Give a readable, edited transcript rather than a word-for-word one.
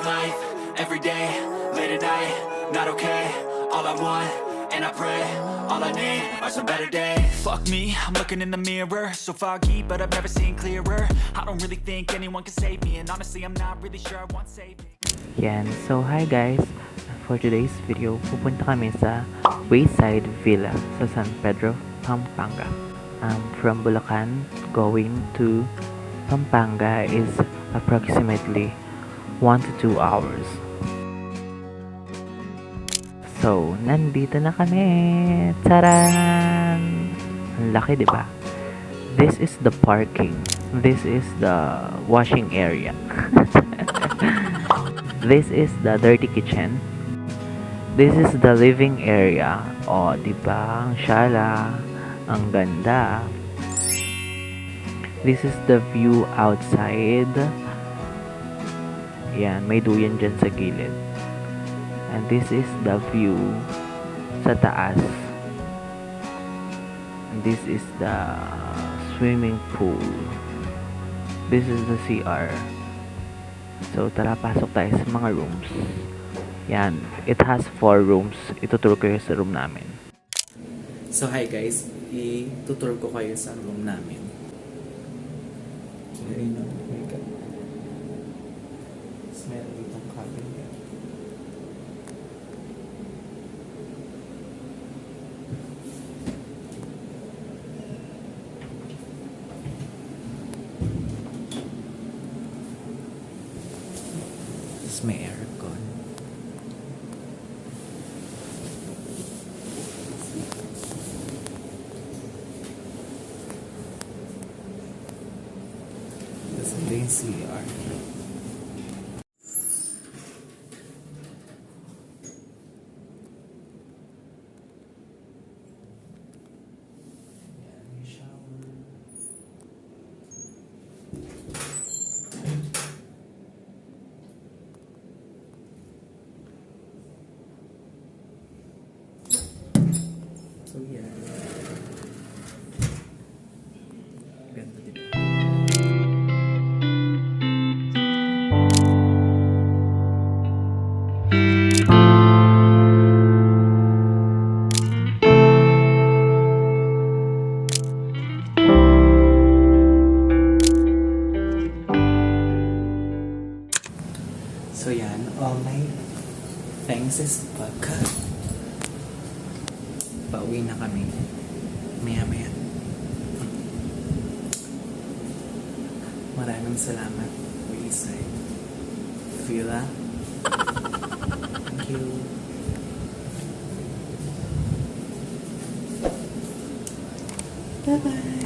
life, every day, late at night, not okay. All I want, and I pray, all I need are some better days. Fuck me, I'm looking in the mirror, so foggy, but I've never seen clearer. I don't really think anyone can save me, and honestly I'm not really sure I want saving. Yan, so hi guys. For today's video, pupunta kami sa Wayside Villa sa San Fernando Pampanga. From Bulacan going to Pampanga is approximately 1 to 2 hours. So, nandito na kami. Taran! Ang laki, di ba? This is the parking. This is the washing area. This is the dirty kitchen. This is the living area. O, di ba? Ang syala. Ang ganda. This is the view outside. Yan, may duyan dyan sa gilid. And this is the view sa taas. And this is the swimming pool. This is the CR. So, tara, pasok tayo sa mga rooms. Yan, it has 4 rooms. Ituturo ko kayo sa room namin. So hi guys, i-tutor ko kayo sa room namin. Ayun o, my God. Smell ditong cabinet. Tapos may aircon. Ito yung CR. Yan, may shower. So yeah. Ganda din. So yan, all my thanks is pagka pauwi na kami maya. Maraming salamat, Wayside Villa. Thank you. Bye bye.